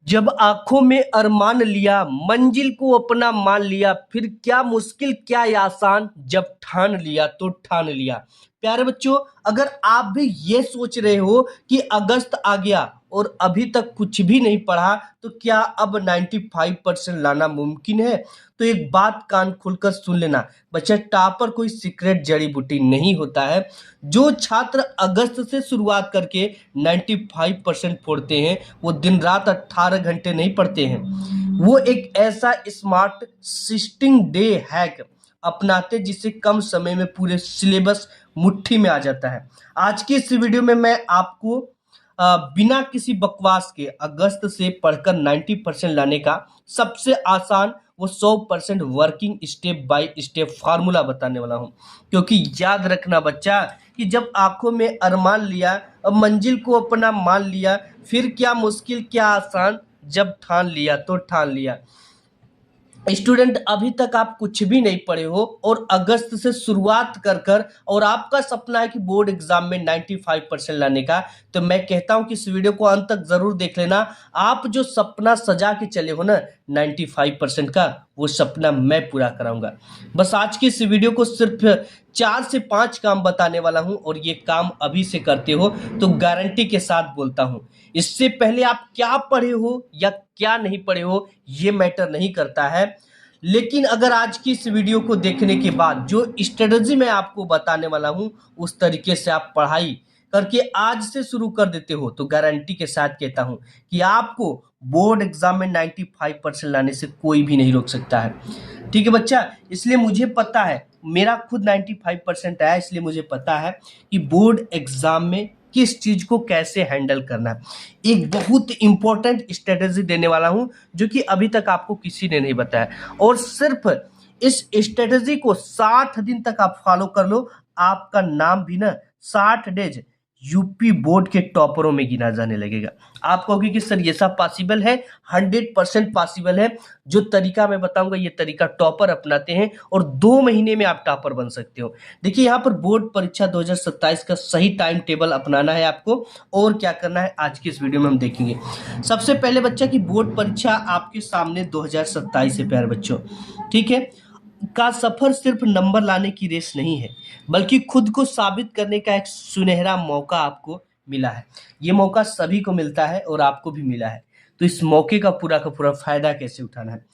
जब आंखों में अरमान लिया, मंजिल को अपना मान लिया, फिर क्या मुश्किल क्या आसान, जब ठान लिया तो ठान लिया। प्यारे बच्चों, अगर आप भी ये सोच रहे हो कि अगस्त आ गया और अभी तक कुछ भी नहीं पढ़ा, तो क्या अब 95% लाना मुमकिन है? तो एक बात कान खुलकर सुन लेना बच्चा, टॉपर कोई सीक्रेट जड़ी बूटी नहीं होता है। जो छात्र अगस्त से शुरुआत करके 95% फोड़ते हैं, वो दिन रात 18 घंटे नहीं पढ़ते हैं। वो एक ऐसा स्मार्ट सिस्टिंग डे हैक अपनाते जिससे कम समय में पूरे सिलेबस मुट्ठी में आ जाता है। आज की इस वीडियो में मैं आपको बिना किसी बकवास के अगस्त से पढ़कर 90% लाने का सबसे आसान वो 100% working step by step formula बताने वाला हूं। क्योंकि याद रखना बच्चा कि जब आंखों में अरमान लिया और मंजिल को अपना मान लिया, फिर क्या मुश्किल क्या आसान, जब ठान लिया तो ठान लिया। स्टूडेंट, अभी तक आप कुछ भी नहीं पढ़े हो और अगस्त से शुरुआत कर कर और आपका सपना है कि बोर्ड एग्जाम में 95% लाने का, तो मैं कहता हूं कि इस वीडियो को अंत तक जरूर देख लेना। आप जो सपना सजा के चले हो ना 95% का, वो सपना मैं पूरा कराऊंगा। बस आज की इस वीडियो को सिर्फ 4 से 5 काम बताने वाला हूं और ये काम अभी से करते हो तो गारंटी के साथ बोलता हूं, इससे पहले आप क्या पढ़े हो या क्या नहीं पढ़े हो ये मैटर नहीं करता है। लेकिन अगर आज की इस वीडियो को देखने के बाद जो स्ट्रेटजी मैं आपको बताने वाला हूं, उस तरीके से आप पढ़ाई करके आज से शुरू कर देते हो, तो गारंटी के साथ कहता हूं कि आपको बोर्ड एग्जाम में 95% लाने से कोई भी नहीं रोक सकता है। ठीक है बच्चा, इसलिए मुझे पता है, मेरा खुद 95% आया, इसलिए मुझे पता है कि बोर्ड एग्जाम में किस चीज को कैसे हैंडल करना है। एक बहुत इंपॉर्टेंट स्ट्रेटेजी देने वाला हूं जो कि अभी तक आपको किसी ने नहीं बताया, और सिर्फ इस स्ट्रेटेजी को 60 दिन तक आप फॉलो कर लो, आपका नाम भी ना 60 डेज यूपी बोर्ड के टॉपरों में गिना जाने लगेगा। आप कहोगे कि सर ये सब पॉसिबल है? 100% पॉसिबल है। जो तरीका मैं बताऊंगा ये तरीका टॉपर अपनाते हैं और 2 महीने में आप टॉपर बन सकते हो। देखिए, यहाँ पर बोर्ड परीक्षा 2027 का सही टाइम टेबल अपनाना है आपको, और क्या करना है आज की इस वीडियो में हम देखेंगे। सबसे पहले बच्चा की बोर्ड परीक्षा आपके सामने 2027 है प्यारे बच्चों। ठीक है, का सफर सिर्फ नंबर लाने की रेस नहीं है, बल्कि खुद को साबित करने का एक सुनहरा मौका आपको मिला है। ये मौका सभी को मिलता है और आपको भी मिला है, तो इस मौके का पूरा फायदा कैसे उठाना है।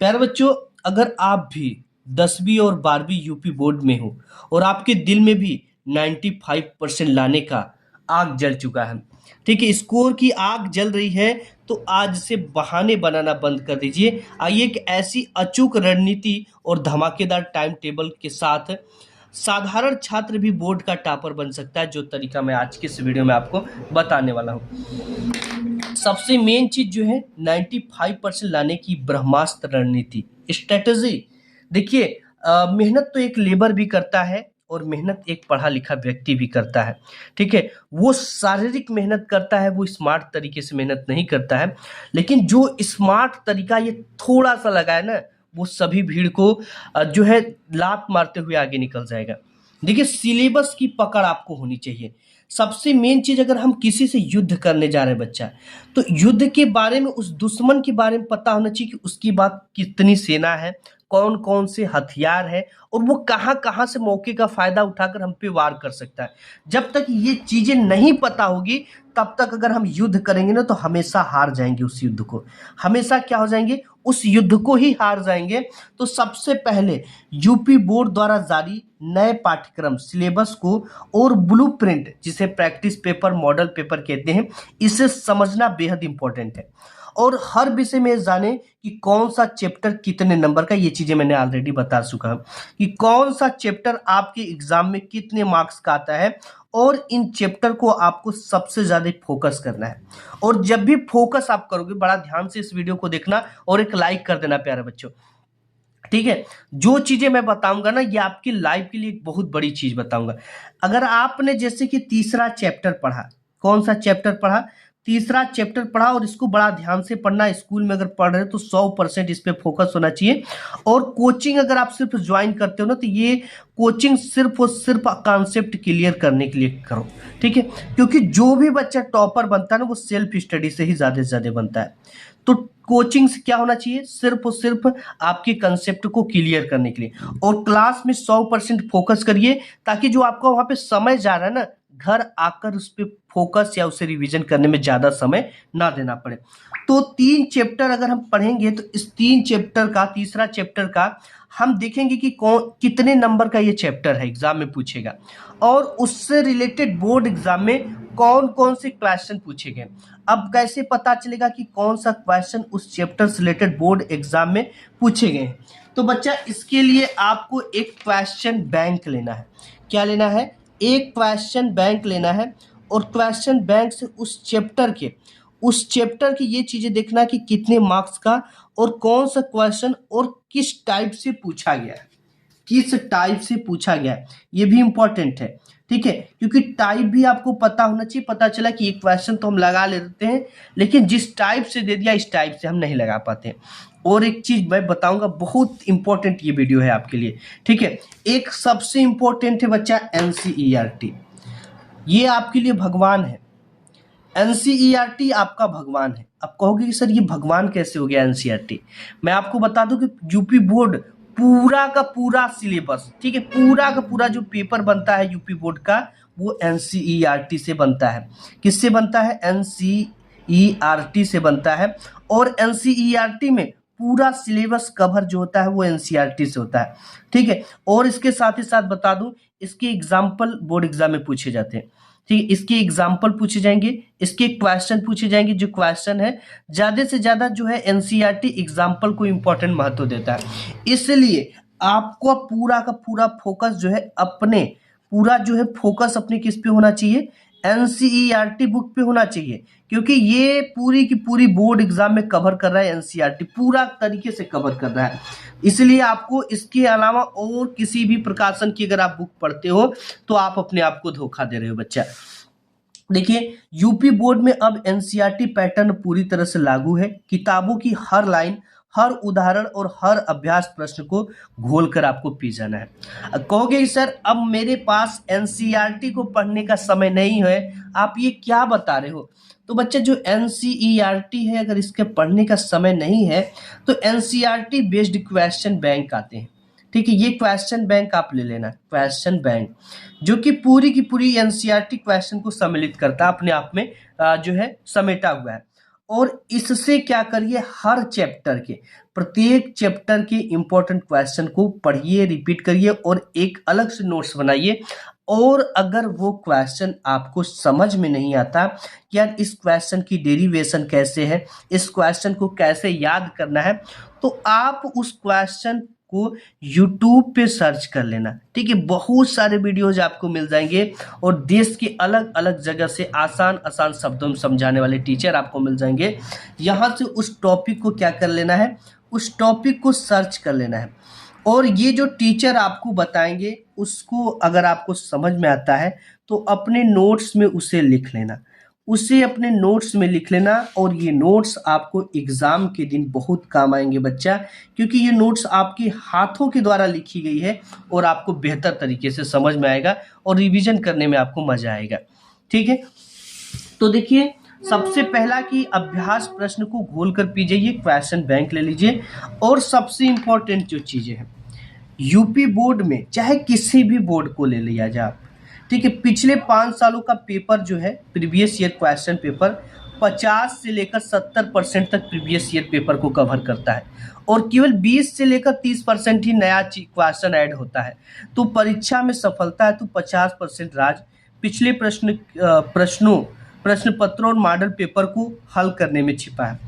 प्यारे बच्चों, अगर आप भी 10वीं और 12वीं यूपी बोर्ड में हो और आपके दिल में भी 95% लाने का आग जल चुका है, ठीक है, स्कोर की आग जल रही है, तो आज से बहाने बनाना बंद कर दीजिए। आइए एक ऐसी अचूक रणनीति और धमाकेदार टाइम टेबल के साथ साधारण छात्र भी बोर्ड का टॉपर बन सकता है, जो तरीका मैं आज की इस वीडियो में आपको बताने वाला हूँ। सबसे मेन चीज जो है 95% लाने की ब्रह्मास्त्र रणनीति स्ट्रेटेजी। देखिए, मेहनत तो एक लेबर भी करता है और मेहनत एक पढ़ा लिखा व्यक्ति भी करता है। ठीक है, वो शारीरिक मेहनत करता है, वो स्मार्ट तरीके से मेहनत नहीं करता है, लेकिन जो स्मार्ट तरीका ये थोड़ा सा लगा है ना, वो सभी भीड़ को जो है लात मारते हुए आगे निकल जाएगा। देखिए, सिलेबस की पकड़ आपको होनी चाहिए। सबसे मेन चीज, अगर हम किसी से युद्ध करने जा रहे हैं बच्चा, तो युद्ध के बारे में, उस दुश्मन के बारे में पता होना चाहिए कि उसकी बात कितनी सेना है, कौन कौन से हथियार है, और वो कहाँ कहाँ से मौके का फायदा उठाकर हम पे वार कर सकता है। जब तक ये चीजें नहीं पता होगी, तब तक अगर हम युद्ध करेंगे ना, तो हमेशा हार जाएंगे उस युद्ध को। हमेशा क्या हो जाएंगे? उस युद्ध को ही हार जाएंगे। तो सबसे पहले यूपी बोर्ड द्वारा जारी नए पाठ्यक्रम सिलेबस को और ब्लूप्रिंट, जिसे प्रैक्टिस पेपर मॉडल पेपर कहते हैं, इसे समझना बेहद इंपॉर्टेंट है। और हर विषय में जाने कि कौन सा चैप्टर कितने नंबर का, ये चीजें मैंने ऑलरेडी बता चुका हूं कि कौन सा चैप्टर आपके एग्जाम में कितने मार्क्स का आता है, और इन चैप्टर को आपको सबसे ज्यादा फोकस करना है। और जब भी फोकस आप करोगे, बड़ा ध्यान से इस वीडियो को देखना और एक लाइक कर देना प्यारे बच्चों। ठीक है, जो चीजें मैं बताऊंगा ना, ये आपकी लाइफ के लिए एक बहुत बड़ी चीज बताऊंगा। अगर आपने जैसे कि तीसरा चैप्टर पढ़ा, कौन सा चैप्टर पढ़ा? तीसरा चैप्टर पढ़ा और इसको बड़ा ध्यान से पढ़ना। स्कूल में अगर पढ़ रहे हो तो 100% इस पे फोकस होना चाहिए। और कोचिंग अगर आप सिर्फ ज्वाइन करते हो ना तो ये कोचिंग सिर्फ और सिर्फ कॉन्सेप्ट क्लियर करने के लिए करो, ठीक है। क्योंकि जो भी बच्चा टॉपर बनता है ना वो सेल्फ स्टडी से ही ज्यादा से ज्यादा बनता है। तो कोचिंग से क्या होना चाहिए, सिर्फ और सिर्फ आपके कंसेप्ट को क्लियर करने के लिए। और क्लास में 100% फोकस करिए, ताकि जो आपका वहां पे समय जा रहा है ना, घर आकर उस पर फोकस या उसे रिवीजन करने में ज्यादा समय ना देना पड़े। तो 3 चैप्टर अगर हम पढ़ेंगे तो इस 3 चैप्टर का, तीसरा चैप्टर का हम देखेंगे कि कौन कितने नंबर का ये चैप्टर है, एग्जाम में पूछेगा। और उससे रिलेटेड बोर्ड एग्जाम में कौन कौन से क्वेश्चन पूछे गए। अब कैसे पता चलेगा कि कौन सा क्वेश्चन उस चैप्टर से रिलेटेड बोर्ड एग्जाम में पूछे गए हैं। तो बच्चा इसके लिए आपको एक क्वेश्चन बैंक लेना है। क्या लेना है, एक क्वेश्चन बैंक लेना है। और क्वेश्चन बैंक से उस चैप्टर की ये चीजें देखना कि कितने मार्क्स का और कौन सा क्वेश्चन और किस टाइप से पूछा गया है, किस टाइप से पूछा गया है, ये भी इंपॉर्टेंट है, ठीक है। क्योंकि टाइप भी आपको पता होना चाहिए। पता चला कि एक क्वेश्चन तो हम लगा लेते हैं, लेकिन जिस टाइप से दे दिया इस टाइप से हम नहीं लगा पाते हैं। और एक चीज मैं बताऊंगा, बहुत इंपॉर्टेंट ये वीडियो है आपके लिए, ठीक है। एक सबसे इंपॉर्टेंट है बच्चा NCERT, ये आपके लिए भगवान है। NCERT आपका भगवान है। अब कहोगे कि सर ये भगवान कैसे हो गया NCERT। मैं आपको बता दूं कि यूपी बोर्ड पूरा का पूरा सिलेबस, ठीक है, पूरा का पूरा जो पेपर बनता है यूपी बोर्ड का वो NCERT से बनता है। किससे बनता है, NCERT से बनता है। और NCERT में पूरा सिलेबस कवर जो होता है वो NCERT से होता है, ठीक है। और इसके साथ ही साथ बता दूं, इसके एग्जाम्पल बोर्ड एग्जाम में पूछे जाते हैं, ठीक है। इसके एग्जाम्पल पूछे जाएंगे, इसके क्वेश्चन पूछे जाएंगे। जो क्वेश्चन है ज्यादा से ज्यादा जो है NCERT एग्जाम्पल को इंपॉर्टेंट महत्व देता है। इसलिए आपको पूरा का पूरा फोकस जो है अपने किस पे होना चाहिए, NCERT बुक पे होना चाहिए। क्योंकि ये पूरी की पूरी बोर्ड एग्जाम में कवर कर रहा है, NCERT पूरा तरीके से कवर कर रहा है। इसलिए आपको इसके अलावा और किसी भी प्रकाशन की अगर आप बुक पढ़ते हो तो आप अपने आप को धोखा दे रहे हो बच्चा। देखिए यूपी बोर्ड में अब NCERT पैटर्न पूरी तरह से लागू है। किताबों की हर लाइन, हर उदाहरण और हर अभ्यास प्रश्न को घोलकर आपको पी जाना है। कहोगे सर अब मेरे पास NCERT को पढ़ने का समय नहीं है, आप ये क्या बता रहे हो। तो बच्चा जो NCERT है अगर इसके पढ़ने का समय नहीं है तो NCERT बेस्ड क्वेश्चन बैंक आते हैं, ठीक है। ये क्वेश्चन बैंक आप ले लेना, क्वेश्चन बैंक जो कि पूरी की पूरी NCERT क्वेश्चन को सम्मिलित करता है, अपने आप में जो है समेटा हुआ है। और इससे क्या करिए, हर चैप्टर के प्रत्येक चैप्टर के इंपॉर्टेंट क्वेश्चन को पढ़िए, रिपीट करिए और एक अलग से नोट्स बनाइए। और अगर वो क्वेश्चन आपको समझ में नहीं आता कि यार इस क्वेश्चन की डेरिवेशन कैसे है, इस क्वेश्चन को कैसे याद करना है, तो आप उस क्वेश्चन को YouTube पे सर्च कर लेना, ठीक है। बहुत सारे वीडियोज आपको मिल जाएंगे और देश के अलग अलग जगह से आसान आसान शब्दों में समझाने वाले टीचर आपको मिल जाएंगे। यहाँ से उस टॉपिक को क्या कर लेना है, उस टॉपिक को सर्च कर लेना है। और ये जो टीचर आपको बताएंगे उसको अगर आपको समझ में आता है तो अपने नोट्स में उसे लिख लेना, उसे अपने नोट्स में लिख लेना। और ये नोट्स आपको एग्जाम के दिन बहुत काम आएंगे बच्चा, क्योंकि ये नोट्स आपके हाथों के द्वारा लिखी गई है और आपको बेहतर तरीके से समझ में आएगा और रिवीजन करने में आपको मजा आएगा, ठीक है। तो देखिए सबसे पहला कि अभ्यास प्रश्न को घोल कर पी जाइए, क्वेश्चन बैंक ले लीजिए। और सबसे इंपॉर्टेंट जो चीजें हैं यूपी बोर्ड में, चाहे किसी भी बोर्ड को ले लिया जाए, ठीक है, पिछले 5 सालों का पेपर जो है प्रीवियस ईयर क्वेश्चन पेपर 50 से लेकर 70% तक प्रीवियस ईयर पेपर को कवर करता है और केवल 20 से लेकर 30% ही नया क्वेश्चन ऐड होता है। तो परीक्षा में सफलता है तो 50% राज पिछले प्रश्न पत्रों और मॉडल पेपर को हल करने में छिपा है।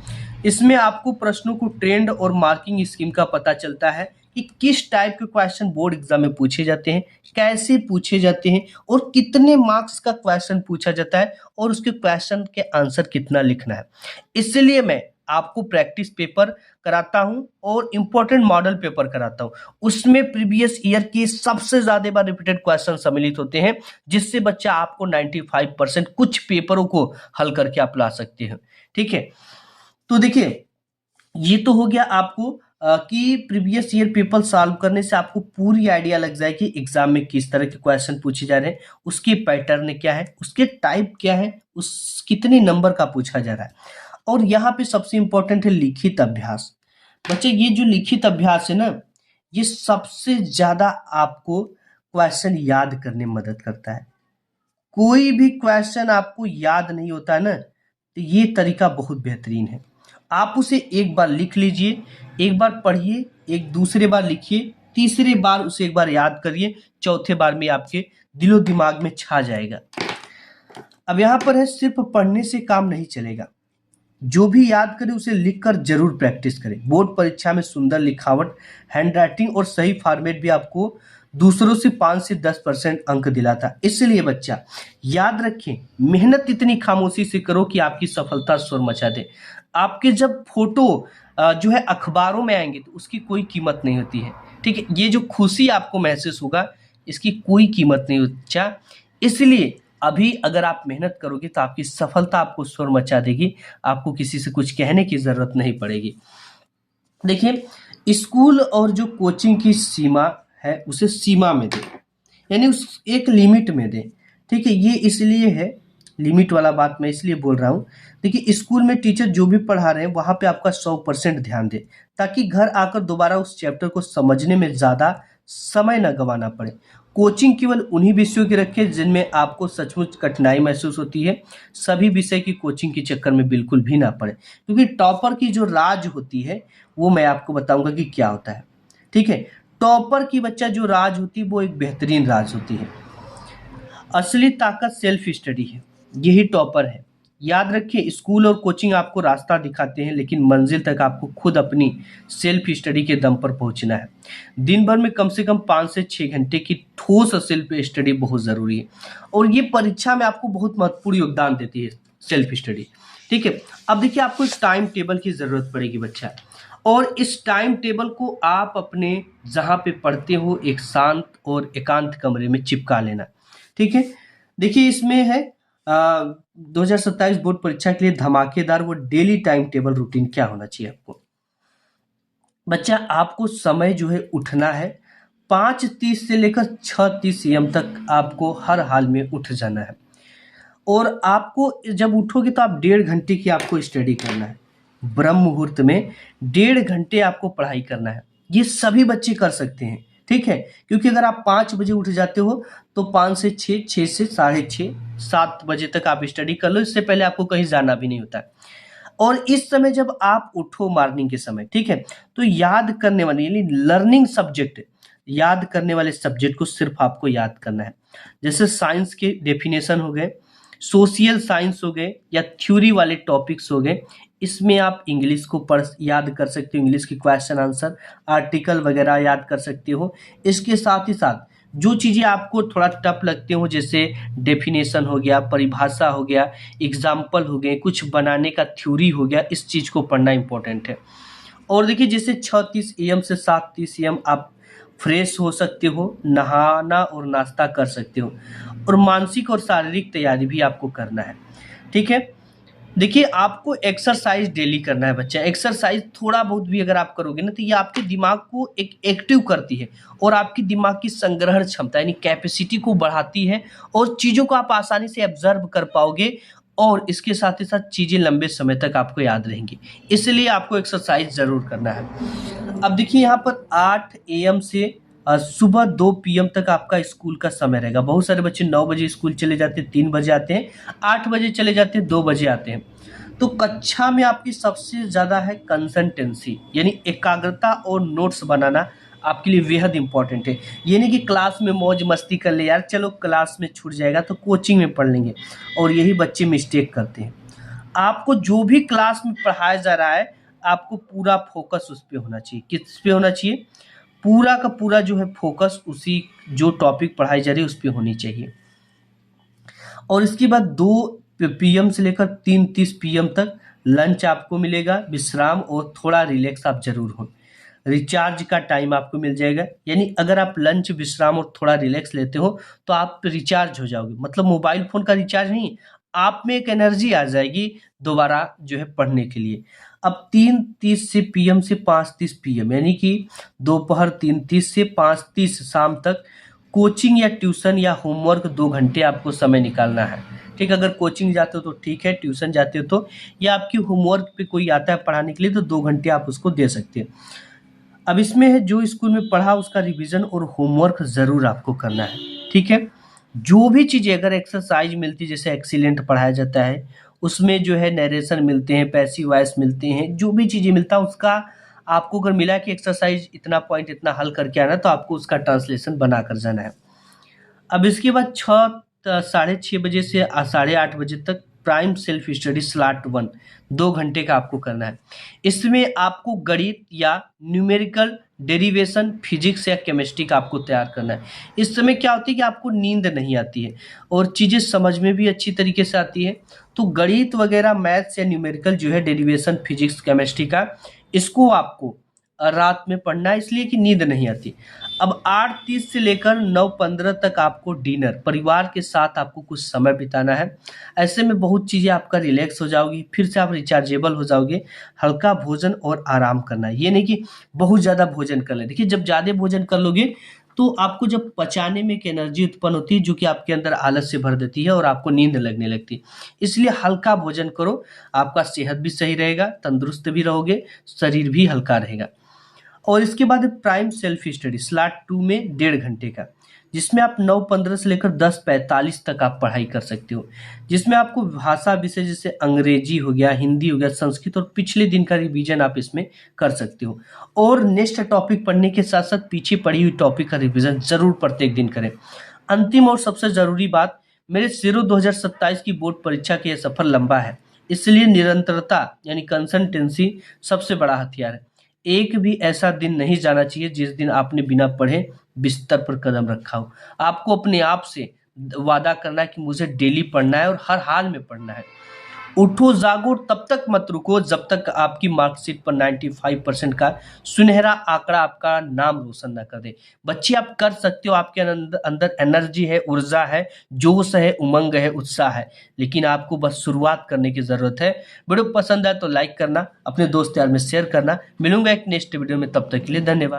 इसमें आपको प्रश्नों को ट्रेंड और मार्किंग स्कीम का पता चलता है कि किस टाइप के क्वेश्चन बोर्ड एग्जाम में पूछे जाते हैं, कैसे पूछे जाते हैं और कितने मार्क्स का क्वेश्चन पूछा जाता है और उसके क्वेश्चन के आंसर कितना लिखना है। इसलिए मैं आपको प्रैक्टिस पेपर कराता हूं और इंपॉर्टेंट मॉडल पेपर कराता हूं। उसमें प्रीवियस ईयर के सबसे ज्यादा बार रिपीटेड क्वेश्चन सम्मिलित होते हैं, जिससे बच्चा आपको 95% कुछ पेपरों को हल करके आप ला सकते हैं। ठीक है, तो देखिए ये तो हो गया आपको कि प्रीवियस ईयर पेपर सॉल्व करने से आपको पूरी आइडिया लग जाए कि एग्जाम में किस तरह के क्वेश्चन पूछे जा रहे हैं, उसके पैटर्न क्या है, उसके टाइप क्या है, उस कितने नंबर का पूछा जा रहा है। और यहाँ पे सबसे इंपॉर्टेंट है लिखित अभ्यास। बच्चे ये जो लिखित अभ्यास है ना, ये सबसे ज्यादा आपको क्वेश्चन याद करने में मदद करता है। कोई भी क्वेश्चन आपको याद नहीं होता है ना, तो ये तरीका बहुत बेहतरीन है। आप उसे एक बार लिख लीजिए, एक बार पढ़िए, एक दूसरे बार लिखिए, तीसरे बार उसे एक बार याद करिए, चौथे बार में आपके दिलो दिमाग में छा जाएगा। अब यहाँ पर है सिर्फ पढ़ने से काम नहीं चलेगा, जो भी याद करे उसे लिखकर जरूर प्रैक्टिस करें। बोर्ड परीक्षा में सुंदर लिखावट, हैंडराइटिंग और सही फॉर्मेट भी आपको दूसरों से 5 से 10% अंक दिलाता। इसलिए बच्चा याद रखें, मेहनत इतनी खामोशी से करो कि आपकी सफलता शोर मचा दे। आपके जब फोटो जो है अखबारों में आएंगे तो उसकी कोई कीमत नहीं होती है। ठीक है, ये जो खुशी आपको महसूस होगा इसकी कोई कीमत नहीं होती बच्चा। इसलिए अभी अगर आप मेहनत करोगे तो आपकी सफलता आपको शोर मचा देगी, आपको किसी से कुछ कहने की जरूरत नहीं पड़ेगी। देखिए स्कूल और जो कोचिंग की सीमा है उसे सीमा में दे, यानी उस एक लिमिट में दे। ठीक है, ये इसलिए है, लिमिट वाला बात मैं इसलिए बोल रहा हूँ। देखिए स्कूल में टीचर जो भी पढ़ा रहे हैं वहां पे आपका 100% ध्यान दे, ताकि घर आकर दोबारा उस चैप्टर को समझने में ज्यादा समय न गंवाना पड़े। कोचिंग केवल उन्हीं विषयों की रखें जिनमें आपको सचमुच कठिनाई महसूस होती है। सभी विषय की कोचिंग के चक्कर में बिल्कुल भी ना पड़े, क्योंकि टॉपर की जो राज होती है वो मैं आपको बताऊंगा कि क्या होता है। ठीक है, टॉपर की बच्चा जो राज होती है वो एक बेहतरीन राज होती है। असली ताकत सेल्फ स्टडी है, यही टॉपर है। याद रखिए स्कूल और कोचिंग आपको रास्ता दिखाते हैं, लेकिन मंजिल तक आपको खुद अपनी सेल्फ स्टडी के दम पर पहुंचना है। दिन भर में कम से कम 5 से 6 घंटे की ठोस सेल्फ स्टडी बहुत जरूरी है, और ये परीक्षा में आपको बहुत महत्वपूर्ण योगदान देती है सेल्फ स्टडी। ठीक है, अब देखिए आपको एक टाइम टेबल की जरूरत पड़ेगी बच्चा, और इस टाइम टेबल को आप अपने जहाँ पे पढ़ते हो एक शांत और एकांत कमरे में चिपका लेना। ठीक है, देखिए इसमें है 2027 बोर्ड परीक्षा के लिए धमाकेदार वो डेली टाइम टेबल रूटीन क्या होना चाहिए आपको। बच्चा आपको समय जो है उठना है 5:30 से लेकर 6:30 AM तक आपको हर हाल में उठ जाना है, और आपको जब उठोगे तो आप 1.5 घंटे की आपको स्टडी करना है। ब्रह्म मुहूर्त में 1.5 घंटे आपको पढ़ाई करना है। ये सभी बच्चे कर सकते हैं। ठीक है, क्योंकि अगर आप 5 बजे उठ जाते हो तो 5 से 6, 6 से 6:30, 7 बजे तक आप स्टडी कर लो। इससे पहले आपको कहीं जाना भी नहीं होता। और इस समय जब आप उठो मॉर्निंग के समय, ठीक है, तो याद करने वाले यानी लर्निंग सब्जेक्ट, याद करने वाले सब्जेक्ट को सिर्फ आपको याद करना है। जैसे साइंस के डेफिनेशन हो गए, सोशल साइंस हो गए, या थ्योरी वाले टॉपिक्स हो गए। इसमें आप इंग्लिश को पढ़ याद कर सकते हो, इंग्लिश की क्वेश्चन आंसर, आर्टिकल वगैरह याद कर सकते हो। इसके साथ ही साथ जो चीज़ें आपको थोड़ा टफ लगते हो, जैसे डेफिनेशन हो गया, परिभाषा हो गया, एग्जाम्पल हो गए, कुछ बनाने का थ्योरी हो गया, इस चीज़ को पढ़ना इंपॉर्टेंट है। और देखिए जैसे 6:30 AM से 7:30 AM आप फ्रेश हो सकते हो, नहाना और नाश्ता कर सकते हो, और मानसिक और शारीरिक तैयारी भी आपको करना है। ठीक है, देखिए आपको एक्सरसाइज डेली करना है बच्चा। एक्सरसाइज थोड़ा बहुत भी अगर आप करोगे ना तो ये आपके दिमाग को एक एक्टिव करती है, और आपकी दिमाग की संग्रहण क्षमता यानी कैपेसिटी को बढ़ाती है, और चीज़ों को आप आसानी से ऑब्जर्व कर पाओगे, और इसके साथ ही साथ चीज़ें लंबे समय तक आपको याद रहेंगी। इसलिए आपको एक्सरसाइज ज़रूर करना है। अब देखिए यहाँ पर 8 AM से सुबह 2 PM तक आपका स्कूल का समय रहेगा। बहुत सारे बच्चे 9 बजे स्कूल चले जाते हैं, 3 बजे आते हैं, 8 बजे चले जाते हैं, 2 बजे आते हैं। तो कक्षा में आपकी सबसे ज़्यादा है कंसंटेंसी, यानी एकाग्रता, और नोट्स बनाना आपके लिए बेहद इंपॉर्टेंट है। ये नहीं कि क्लास में मौज मस्ती कर ले यार, चलो क्लास में छूट जाएगा तो कोचिंग में पढ़ लेंगे, और यही बच्चे मिस्टेक करते हैं। आपको जो भी क्लास में पढ़ाया जा रहा है आपको पूरा फोकस उस पर होना चाहिए। किस पे होना चाहिए? पूरा का पूरा जो है फोकस उसी जो टॉपिक पढ़ाई जा रही है उस पर होनी चाहिए। और इसके बाद 2 PM से लेकर 3:30 PM तक लंच आपको मिलेगा, विश्राम और थोड़ा रिलैक्स आप जरूर हो। रिचार्ज का टाइम आपको मिल जाएगा, यानी अगर आप लंच, विश्राम और थोड़ा रिलैक्स लेते हो तो आप रिचार्ज हो जाओगे, मतलब मोबाइल फ़ोन का रिचार्ज नहीं, आप में एक एनर्जी आ जाएगी दोबारा जो है पढ़ने के लिए। अब 3:30 से पीएम से 5:30 पीएम, यानी कि दोपहर 3:30 से 5:30 शाम तक कोचिंग या ट्यूशन या होमवर्क 2 घंटे आपको समय निकालना है। ठीक, अगर कोचिंग जाते हो तो ठीक है, ट्यूशन जाते हो तो, या आपकी होमवर्क पे कोई आता है पढ़ाने के लिए तो 2 घंटे आप उसको दे सकते हैं। अब इसमें है जो स्कूल में पढ़ा उसका रिवीजन और होमवर्क ज़रूर आपको करना है, ठीक है? जो भी चीज़ें अगर एक्सरसाइज मिलती है, जैसे एक्सीलेंट पढ़ाया जाता है, उसमें जो है नैरेशन मिलते हैं, पैसिव वॉइस मिलते हैं, जो भी चीज़ें मिलता है उसका आपको अगर मिला कि एक्सरसाइज इतना पॉइंट इतना हल करके आना है, तो आपको उसका ट्रांसलेशन बना कर जाना है। अब इसके बाद 6 बजे से साढ़े 8 बजे तक प्राइम सेल्फ स्टडी स्लॉट 1 2 घंटे का आपको करना है। इसमें आपको गणित या न्यूमेरिकल डेरिवेशन, फिजिक्स या केमिस्ट्री का आपको तैयार करना है। इस समय क्या होती है कि आपको नींद नहीं आती है और चीज़ें समझ में भी अच्छी तरीके से आती है। तो गणित वगैरह, मैथ्स या न्यूमेरिकल जो है, डेरिवेशन, फिजिक्स, केमिस्ट्री का, इसको आपको रात में पढ़ना है, इसलिए कि नींद नहीं आती। अब 8:30 से लेकर 9:15 तक आपको डिनर, परिवार के साथ आपको कुछ समय बिताना है। ऐसे में बहुत चीज़ें आपका रिलैक्स हो जाओगी, फिर से आप रिचार्जेबल हो जाओगे। हल्का भोजन और आराम करना है, ये नहीं कि बहुत ज़्यादा भोजन कर लें। देखिए, जब ज़्यादा भोजन कर लोगे तो आपको जब पचाने में एक एनर्जी उत्पन्न होती है जो कि आपके अंदर आलस से भर देती है और आपको नींद लगने लगती है। इसलिए हल्का भोजन करो, आपका सेहत भी सही रहेगा, तंदुरुस्त भी रहोगे, शरीर भी हल्का रहेगा। और इसके बाद प्राइम सेल्फ स्टडी स्लॉट 2 में 1.5 घंटे का, जिसमें आप 9:15 से लेकर 10:45 तक आप पढ़ाई कर सकते हो, जिसमें आपको भाषा विषय जैसे अंग्रेजी हो गया, हिंदी हो गया, संस्कृत और पिछले दिन का रिवीजन आप इसमें कर सकते हो। और नेक्स्ट टॉपिक पढ़ने के साथ साथ पीछे पढ़ी हुई टॉपिक का रिवीजन जरूर प्रत्येक दिन करें। अंतिम और सबसे जरूरी बात, मेरे सीरो 2027 की बोर्ड परीक्षा के यह सफर लंबा है, इसलिए निरंतरता यानी कंसिस्टेंसी सबसे बड़ा हथियार है। एक भी ऐसा दिन नहीं जाना चाहिए जिस दिन आपने बिना पढ़े बिस्तर पर कदम रखा हो। आपको अपने आप से वादा करना है कि मुझे डेली पढ़ना है और हर हाल में पढ़ना है। उठो जागो, तब तक मत रुको जब तक आपकी मार्कशीट पर 95% का सुनहरा आंकड़ा आपका नाम रोशन ना कर दे। बच्चे, आप कर सकते हो, आपके अंदर एनर्जी है, ऊर्जा है, जोश है, उमंग है, उत्साह है, लेकिन आपको बस शुरुआत करने की जरूरत है। वीडियो पसंद आए तो लाइक करना, अपने दोस्त यार में शेयर करना। मिलूंगा एक नेक्स्ट वीडियो में, तब तक के लिए धन्यवाद।